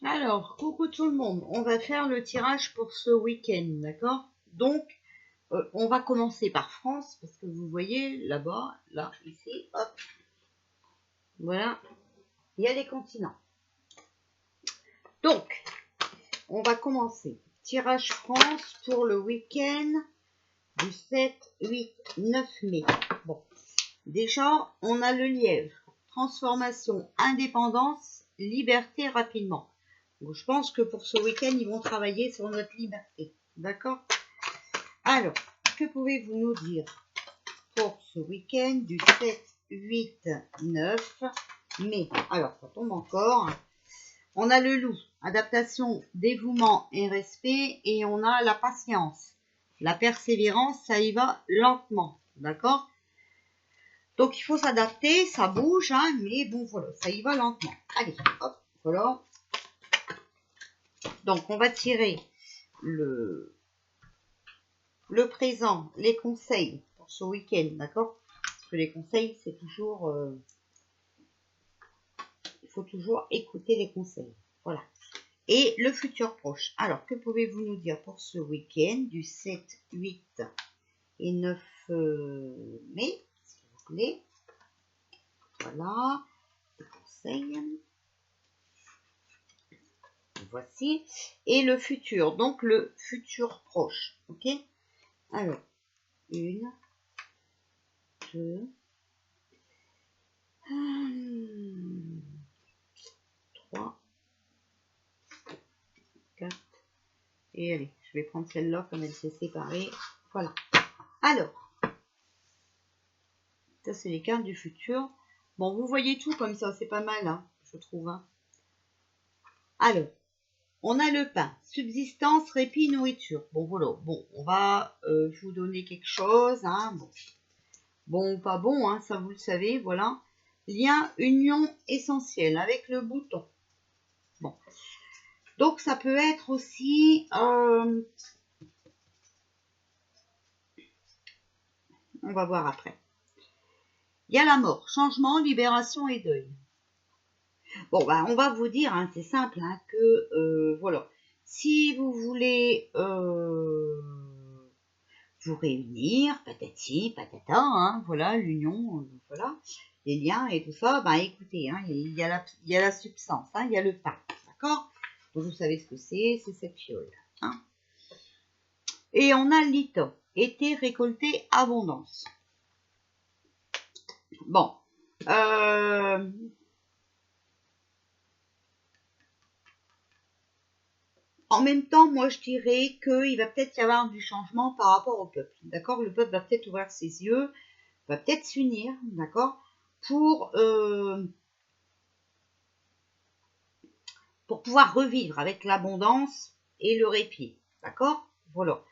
Alors, coucou tout le monde, on va faire le tirage pour ce week-end, d'accord? Donc, on va commencer par France, parce que vous voyez, là-bas, là, ici, hop, voilà, il y a les continents. Donc, on va commencer. Tirage France pour le week-end du 7, 8, 9 mai. Bon, déjà, on a le lièvre. Transformation, indépendance, liberté rapidement. Donc, je pense que pour ce week-end, ils vont travailler sur notre liberté. D'accord? Alors, que pouvez-vous nous dire pour ce week-end du 7, 8, 9 mai? Alors, ça tombe encore. On a le loup, adaptation, dévouement et respect. Et on a la patience. La persévérance, ça y va lentement. D'accord? Donc, il faut s'adapter, ça bouge, hein, mais bon, voilà, ça y va lentement. Allez, hop, voilà. Donc, on va tirer le présent, les conseils pour ce week-end, d'accord? Parce que les conseils, c'est toujours... il faut toujours écouter les conseils. Voilà. Et le futur proche. Alors, que pouvez-vous nous dire pour ce week-end du 7, 8 et 9 mai, si vous voulez? Voilà. Les conseils. Voici. Et le futur. Donc, le futur proche. Ok? Alors, 1, 2, 3, 4. Et allez, je vais prendre celle-là comme elle s'est séparée. Voilà. Alors, ça c'est les cartes du futur. Bon, vous voyez tout comme ça, c'est pas mal, hein, je trouve. Hein. Alors, on a le pain, subsistance, répit, nourriture. Bon, voilà. Bon, on va vous donner quelque chose. Hein. Bon ou pas bon, hein, ça vous le savez, voilà. Lien, union essentielle avec le bouton. Bon. Donc, ça peut être aussi... on va voir après. Il y a la mort, changement, libération et deuil. Bon, bah, on va vous dire, hein, c'est simple, hein, que, voilà, si vous voulez vous réunir, patati, patata, hein, voilà, l'union, voilà, les liens et tout ça, bah, écoutez, hein, il y a la substance, hein, il y a le pain, d'accord? Donc, vous savez ce que c'est cette fiole, hein. Et on a l'ito, été, récolté, abondance. Bon, en même temps, moi, je dirais qu'il va peut-être y avoir du changement par rapport au peuple. D'accord? Le peuple va peut-être ouvrir ses yeux, va peut-être s'unir, d'accord? Pour pouvoir revivre avec l'abondance et le répit. D'accord? Voilà.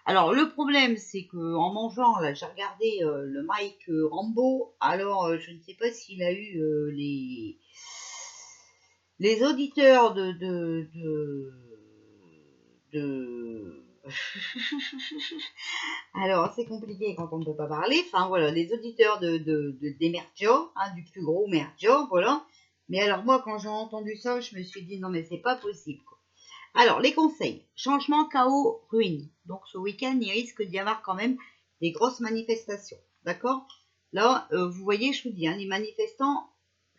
Alors, le problème, c'est qu'en mangeant, là, j'ai regardé le Mike Rambo. Alors, je ne sais pas s'il a eu les auditeurs de alors c'est compliqué quand on ne peut pas parler, enfin voilà, les auditeurs des Merdio, hein, du plus gros Merdio, voilà. Mais alors moi quand j'ai entendu ça, je me suis dit non mais c'est pas possible quoi. Alors les conseils, changement, chaos, ruine. Donc ce week-end il risque d'y avoir quand même des grosses manifestations, d'accord? Là vous voyez, je vous dis, hein, les manifestants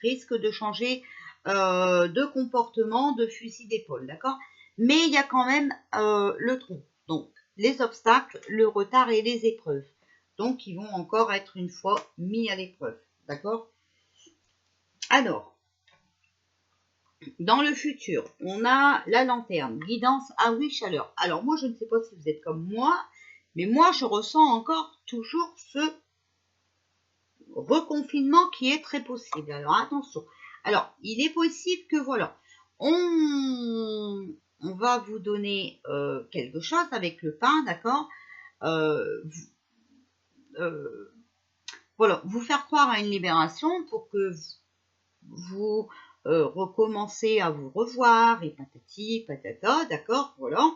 risquent de changer de comportement, de fusil d'épaule, d'accord? Mais il y a quand même le tronc, donc les obstacles, le retard et les épreuves. Donc, ils vont encore être une fois mis à l'épreuve, d'accord? Alors, dans le futur, on a la lanterne, guidance, ah oui, chaleur. Alors, moi, je ne sais pas si vous êtes comme moi, mais moi, je ressens encore toujours ce reconfinement qui est très possible. Alors, attention. Alors, il est possible que, voilà, on va vous donner quelque chose avec le pain, d'accord? Voilà, vous faire croire à une libération pour que vous recommencez à vous revoir et patati, patata, d'accord? Voilà.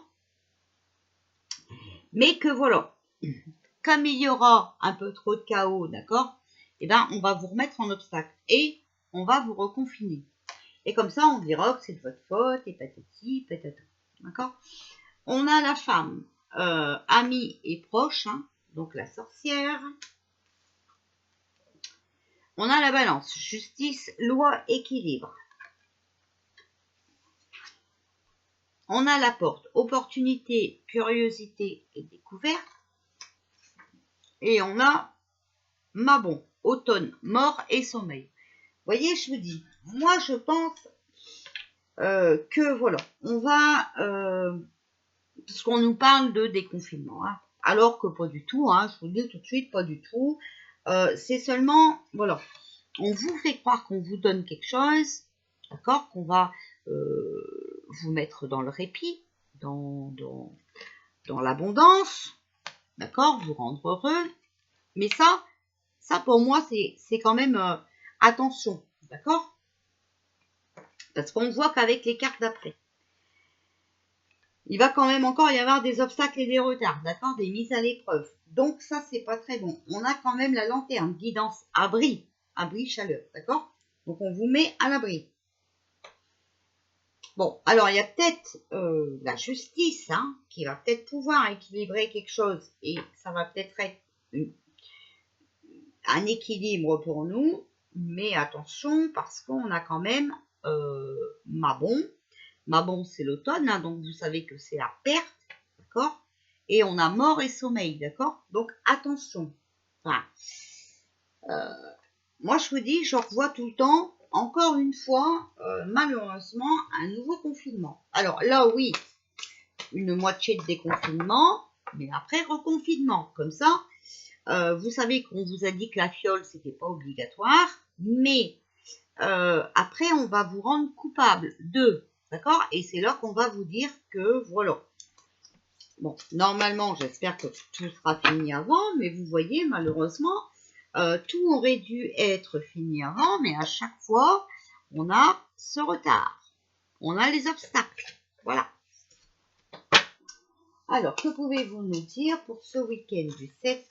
Mais que voilà, comme il y aura un peu trop de chaos, d'accord? Eh bien, on va vous remettre en obstacle et on va vous reconfiner. Et comme ça, on dira que c'est de votre faute, et patati, patata. D'accord? On a la femme, amie et proche, hein, donc la sorcière. On a la balance, justice, loi, équilibre. On a la porte, opportunité, curiosité et découverte. Et on a Mabon, automne, mort et sommeil. Vous voyez, je vous dis, moi je pense que voilà, on va, parce qu'on nous parle de déconfinement, hein, alors que pas du tout, hein, je vous le dis tout de suite, pas du tout. C'est seulement, voilà, on vous fait croire qu'on vous donne quelque chose, d'accord, qu'on va vous mettre dans le répit, dans l'abondance, d'accord, vous rendre heureux. Mais ça pour moi, c'est quand même attention, d'accord? Parce qu'on voit qu'avec les cartes d'après, il va quand même encore y avoir des obstacles et des retards, d'accord? Des mises à l'épreuve. Donc ça, c'est pas très bon. On a quand même la lanterne, guidance, abri, chaleur, d'accord? Donc on vous met à l'abri. Bon, alors il y a peut-être la justice, hein, qui va peut-être pouvoir équilibrer quelque chose, et ça va peut-être être un équilibre pour nous, mais attention, parce qu'on a quand même Mabon. Mabon, c'est l'automne, hein, donc vous savez que c'est la perte, d'accord? Et on a mort et sommeil, d'accord? Donc attention. Enfin, moi, je vous dis, je revois tout le temps, encore une fois, malheureusement, un nouveau confinement. Alors là, oui, une moitié de déconfinement, mais après reconfinement. Comme ça, vous savez qu'on vous a dit que la fiole, c'était pas obligatoire, mais après, on va vous rendre coupable de, d'accord? Et c'est là qu'on va vous dire que, voilà. Bon, normalement, j'espère que tout sera fini avant, mais vous voyez, malheureusement, tout aurait dû être fini avant, mais à chaque fois, on a ce retard. On a les obstacles. Voilà. Alors, que pouvez-vous nous dire pour ce week-end du 7,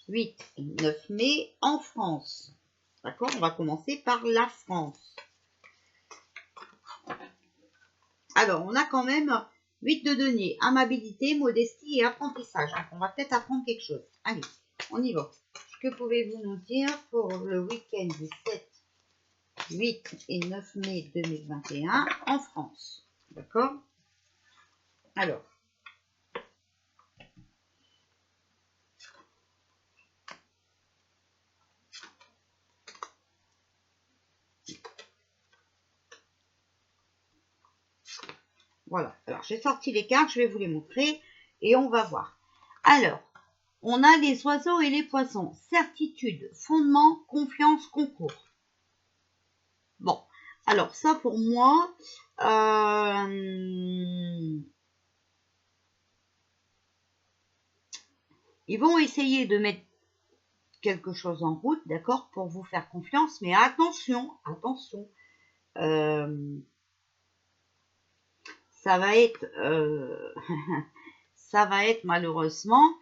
8 et 9 mai en France? D'accord, on va commencer par la France. Alors, on a quand même 8 de denier, amabilité, modestie et apprentissage. Donc, on va peut-être apprendre quelque chose. Allez, on y va. Que pouvez-vous nous dire pour le week-end du 7, 8 et 9 mai 2021 en France? D'accord? Alors, voilà. Alors, j'ai sorti les cartes, je vais vous les montrer et on va voir. Alors, on a les oiseaux et les poissons. Certitude, fondement, confiance, concours. Bon, alors ça pour moi, ils vont essayer de mettre quelque chose en route, d'accord, pour vous faire confiance, mais attention, attention, ça va être, ça va être malheureusement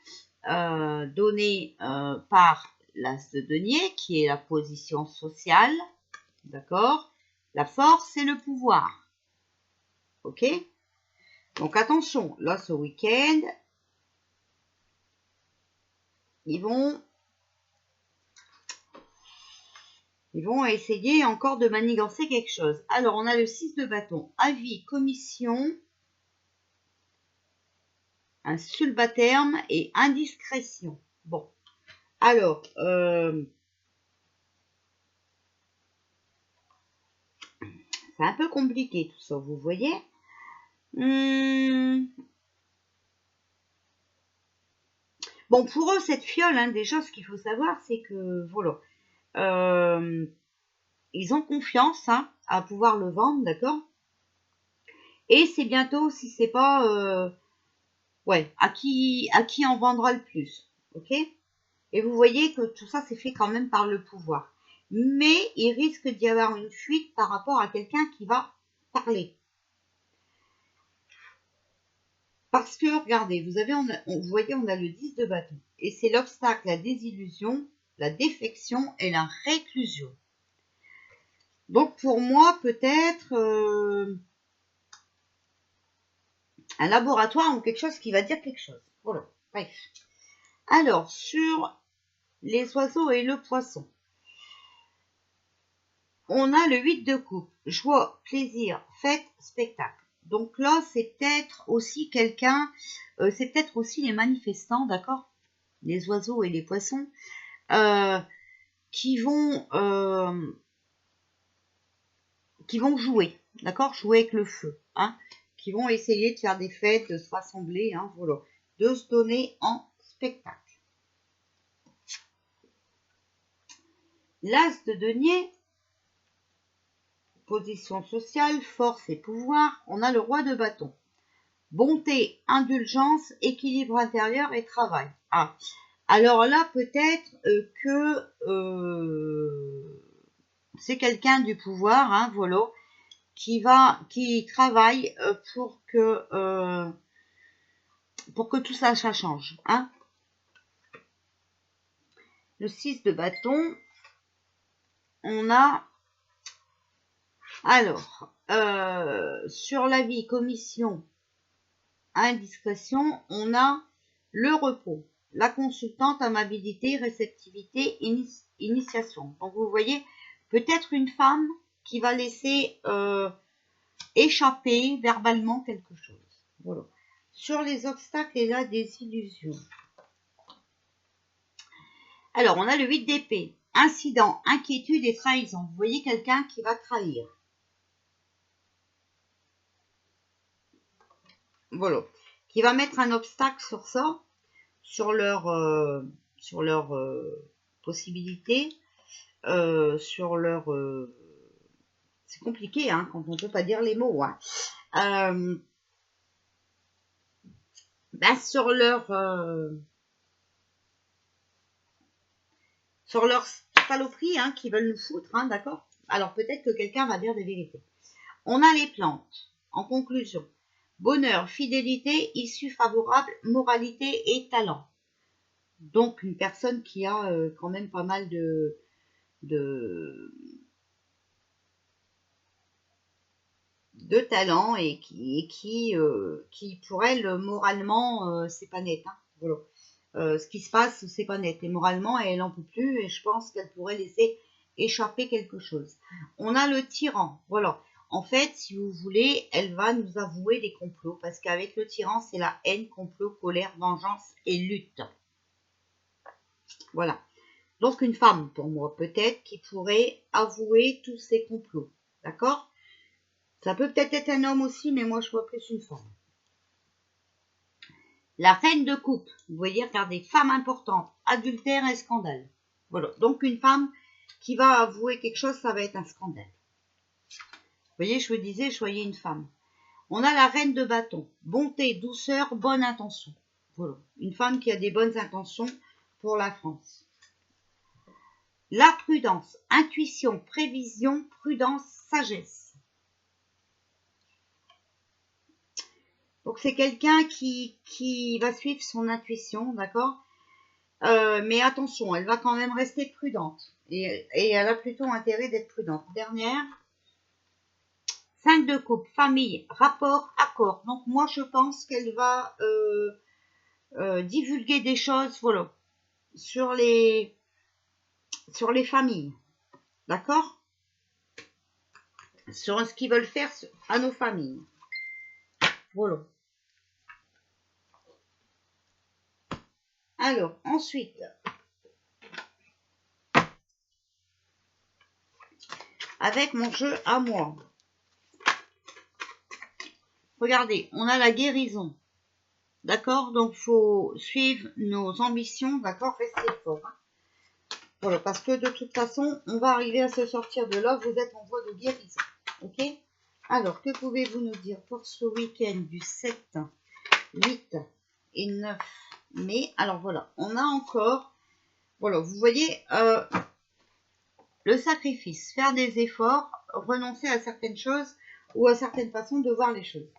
donné par l'as de denier, qui est la position sociale, d'accord, la force et le pouvoir, ok? Donc attention, là ce week-end, ils vont essayer encore de manigancer quelque chose. Alors, on a le 6 de bâton. Avis, commission, un sulbaterme et indiscrétion. Bon. Alors, c'est un peu compliqué tout ça, vous voyez. Bon, pour eux, cette fiole, hein, déjà, ce qu'il faut savoir, c'est que, voilà, ils ont confiance hein, à pouvoir le vendre, d'accord? Et c'est bientôt, si c'est pas, ouais, à qui en vendra le plus, ok? Et vous voyez que tout ça, c'est fait quand même par le pouvoir. Mais il risque d'y avoir une fuite par rapport à quelqu'un qui va parler. Parce que, regardez, vous voyez, on a le 10 de bâton. Et c'est l'obstacle, la désillusion, la défection et la réclusion. Donc pour moi, peut-être un laboratoire ou quelque chose qui va dire quelque chose. Voilà, bref. Alors, sur les oiseaux et le poisson, on a le 8 de coupe. Joie, plaisir, fête, spectacle. Donc là, c'est peut-être aussi quelqu'un, c'est peut-être aussi les manifestants, d'accord? Les oiseaux et les poissons, qui vont jouer, d'accord? Jouer avec le feu, hein? Qui vont essayer de faire des fêtes, de se rassembler, hein, voilà, de se donner en spectacle. L'as de denier, position sociale, force et pouvoir, on a le roi de bâton. Bonté, indulgence, équilibre intérieur et travail. Ah, alors là, peut-être que c'est quelqu'un du pouvoir, hein, voilà, qui travaille pour que tout ça change, hein. Le 6 de bâton, on a, alors, sur la vie, commission, indiscrétion, on a le repos, la consultante, amabilité, réceptivité, initiation. Donc vous voyez, peut-être une femme qui va laisser échapper verbalement quelque chose. Voilà. Sur les obstacles et la désillusion. Alors, on a le 8 d'épée. Incident, inquiétude et trahison. Vous voyez quelqu'un qui va trahir. Voilà. Qui va mettre un obstacle sur ça, sur leur possibilités, sur leur... c'est compliqué, hein, quand on ne peut pas dire les mots. Hein. Sur leur saloperie, hein, qui veulent nous foutre, hein, d'accord? Alors peut-être que quelqu'un va dire des vérités. On a les plantes. En conclusion, bonheur, fidélité, issue favorable, moralité et talent. Donc une personne qui a quand même pas mal de talent et qui pour elle moralement c'est pas net, hein, voilà. Ce qui se passe c'est pas net et moralement elle en peut plus et je pense qu'elle pourrait laisser échapper quelque chose. On a le tyran, voilà. En fait, si vous voulez, elle va nous avouer des complots parce qu'avec le tyran, c'est la haine, complot, colère, vengeance et lutte. Voilà. Donc une femme pour moi peut-être qui pourrait avouer tous ces complots, d'accord? Ça peut peut-être être un homme aussi, mais moi je vois plus une femme. La reine de coupe, vous voyez, regardez, femme importante, adultère et scandale. Voilà, donc une femme qui va avouer quelque chose, ça va être un scandale. Vous voyez, je vous disais, choyez une femme. On a la reine de bâton, bonté, douceur, bonne intention. Voilà, une femme qui a des bonnes intentions pour la France. La prudence, intuition, prévision, prudence, sagesse. Donc c'est quelqu'un qui va suivre son intuition, d'accord? Mais attention, elle va quand même rester prudente. Et elle a plutôt intérêt d'être prudente. Dernière, 5 de coupe, famille, rapport, accord. Donc moi je pense qu'elle va divulguer des choses, voilà, sur les familles, d'accord? Sur ce qu'ils veulent faire à nos familles. Voilà. Alors, ensuite, avec mon jeu à moi. Regardez, on a la guérison. D'accord? Donc, il faut suivre nos ambitions. D'accord? Restez fort. Hein. Voilà, parce que de toute façon, on va arriver à se sortir de là. Vous êtes en voie de guérison. Ok? Alors, que pouvez-vous nous dire pour ce week-end du 7, 8 et 9 mai? Alors, voilà, on a encore... Voilà, vous voyez... le sacrifice, faire des efforts, renoncer à certaines choses ou à certaines façons de voir les choses.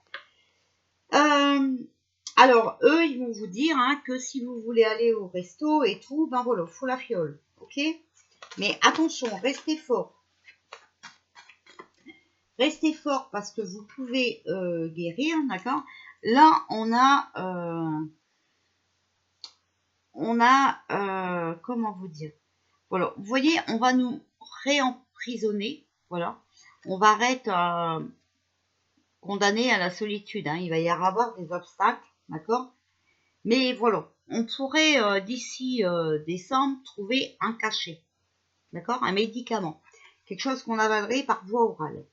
Alors, eux, ils vont vous dire hein, que si vous voulez aller au resto et tout, ben voilà, faut la fiole, ok? Mais attention, restez fort. Restez fort parce que vous pouvez guérir, d'accord? Là, comment vous dire? Voilà, vous voyez, on va nous réemprisonner, voilà. On va être condamné à la solitude, hein. Il va y avoir des obstacles, d'accord? Mais voilà, on pourrait d'ici décembre trouver un cachet, d'accord? Un médicament, quelque chose qu'on avalerait par voie orale.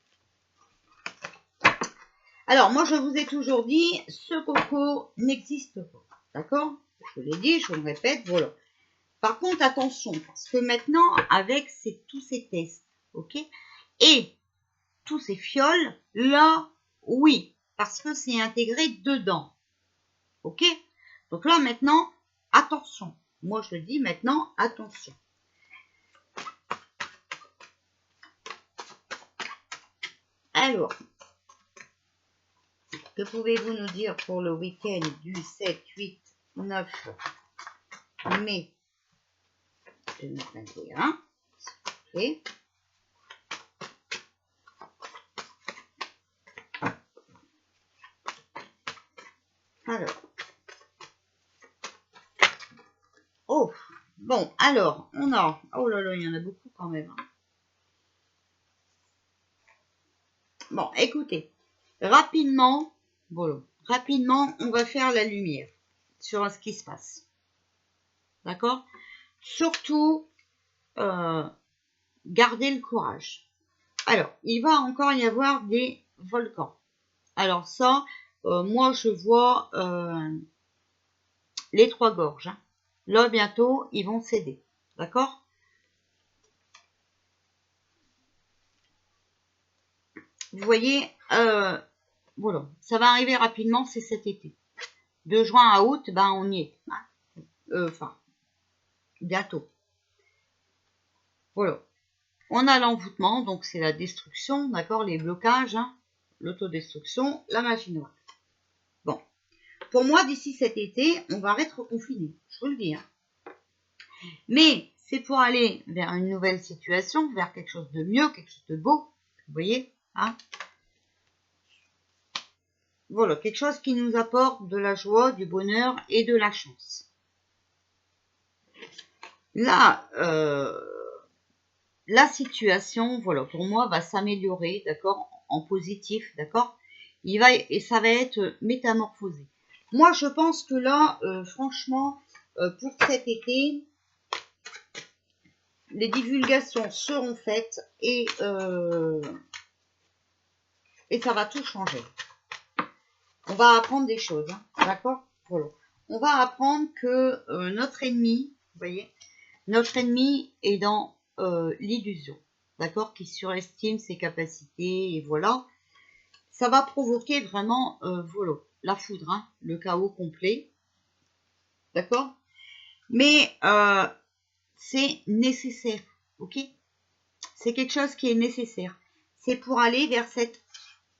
Alors, moi, je vous ai toujours dit, ce coco n'existe pas, d'accord? Je l'ai dit, je le répète, voilà. Par contre, attention, parce que maintenant, avec tous ces tests, ok? Et tous ces fioles, là, oui, parce que c'est intégré dedans, ok? Donc là, maintenant, attention. Moi, je le dis maintenant, attention. Alors, que pouvez-vous nous dire pour le week-end du 7, 8, 9 mai 2021? Okay. Alors. Oh, bon, alors, on a... Oh là là, il y en a beaucoup quand même. Bon, écoutez, rapidement, voilà, rapidement, on va faire la lumière sur ce qui se passe. D'accord? Surtout, gardez le courage. Alors, il va encore y avoir des volcans. Alors ça, moi je vois les Trois Gorges. Hein. Là, bientôt, ils vont céder. D'accord? Vous voyez, voilà, ça va arriver rapidement, c'est cet été. De juin à août, ben on y est. Hein. Enfin, bientôt. Voilà. On a l'envoûtement, donc c'est la destruction, d'accord, les blocages, hein, l'autodestruction, la magie noire. Bon. Pour moi, d'ici cet été, on va être confiné. Je vous le dis. Hein. Mais c'est pour aller vers une nouvelle situation, vers quelque chose de mieux, quelque chose de beau. Vous voyez, hein? Voilà, quelque chose qui nous apporte de la joie, du bonheur et de la chance. Là, la situation, voilà, pour moi, va s'améliorer, d'accord, en positif, d'accord. Et ça va être métamorphosé. Moi, je pense que là, franchement, pour cet été, les divulgations seront faites et ça va tout changer. On va apprendre des choses, hein, d'accord? Voilà. On va apprendre que notre ennemi, vous voyez, notre ennemi est dans l'illusion, d'accord? Qui surestime ses capacités et voilà. Ça va provoquer vraiment, voilà, la foudre, hein, le chaos complet, d'accord? Mais c'est nécessaire, ok? C'est quelque chose qui est nécessaire. C'est pour aller vers cet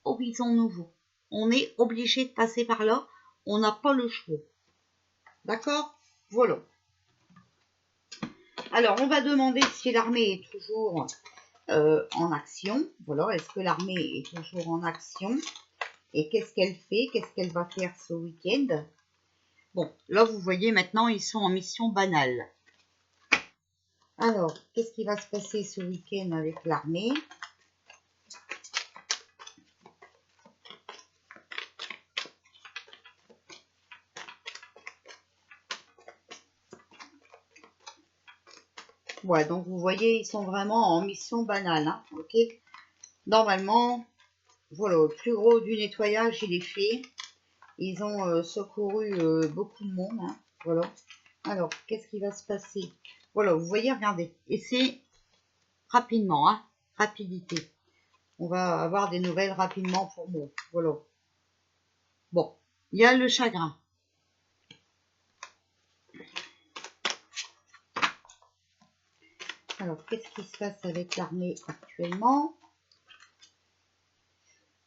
horizon nouveau. On est obligé de passer par là. On n'a pas le choix. D'accord? Voilà. Alors, on va demander si l'armée est toujours en action. Voilà, est-ce que l'armée est toujours en action? Et qu'est-ce qu'elle fait? Qu'est-ce qu'elle va faire ce week-end? Bon, là, vous voyez, maintenant, ils sont en mission banale. Alors, qu'est-ce qui va se passer ce week-end avec l'armée? Ouais, donc vous voyez, ils sont vraiment en mission banale, hein, ok? Normalement, voilà, le plus gros du nettoyage, il est fait. Ils ont secouru beaucoup de monde, hein, voilà. Alors, qu'est-ce qui va se passer? Voilà, vous voyez, regardez. Et c'est rapidement, hein, rapidité. On va avoir des nouvelles rapidement pour moi, voilà. Bon, il y a le chagrin. Alors, qu'est-ce qui se passe avec l'armée actuellement?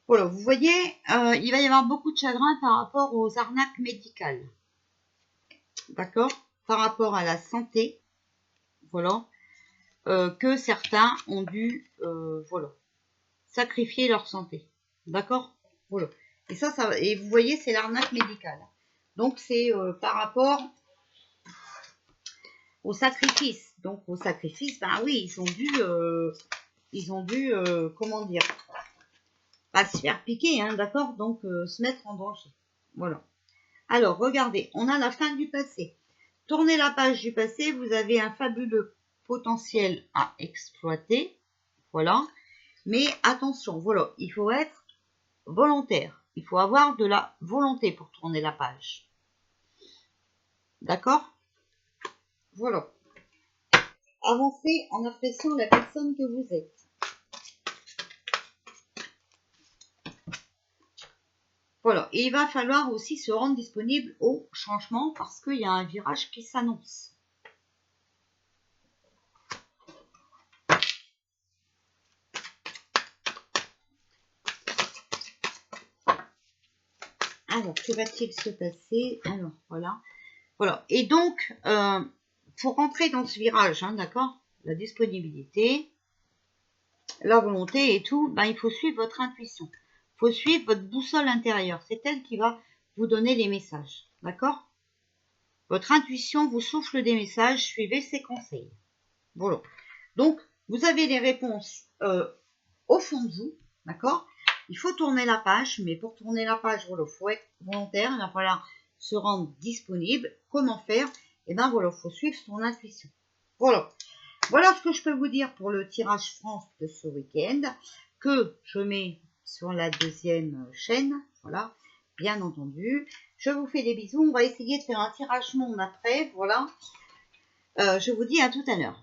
Voilà, vous voyez, il va y avoir beaucoup de chagrin par rapport aux arnaques médicales. D'accord? Par rapport à la santé, voilà, que certains ont dû, voilà, sacrifier leur santé. D'accord? Voilà. Et ça, et vous voyez, c'est l'arnaque médicale. Donc, c'est par rapport au sacrifice. Donc, au sacrifice, ben oui, ils ont dû, comment dire, pas se faire piquer, hein, d'accord? Donc, se mettre en danger. Voilà. Alors, regardez, on a la fin du passé. Tournez la page du passé, vous avez un fabuleux potentiel à exploiter. Voilà. Mais attention, voilà, il faut être volontaire. Il faut avoir de la volonté pour tourner la page. D'accord? Voilà. Avancez en appréciant la personne que vous êtes. Voilà. Et il va falloir aussi se rendre disponible au changement parce qu'il y a un virage qui s'annonce. Alors, que va-t-il se passer? Alors, voilà. Voilà. Et donc, pour rentrer dans ce virage, hein, d'accord? La disponibilité, la volonté et tout, ben, il faut suivre votre intuition. Il faut suivre votre boussole intérieure. C'est elle qui va vous donner les messages. D'accord? Votre intuition vous souffle des messages, suivez ses conseils. Voilà. Donc, vous avez les réponses au fond de vous. D'accord? Il faut tourner la page, mais pour tourner la page, voilà, il faut être volontaire, il va falloir se rendre disponible. Comment faire? Eh bien voilà, il faut suivre son intuition. Voilà. Voilà ce que je peux vous dire pour le tirage France de ce week-end, que je mets sur la deuxième chaîne. Voilà, bien entendu. Je vous fais des bisous. On va essayer de faire un tirage monde après. Voilà. Je vous dis à tout à l'heure.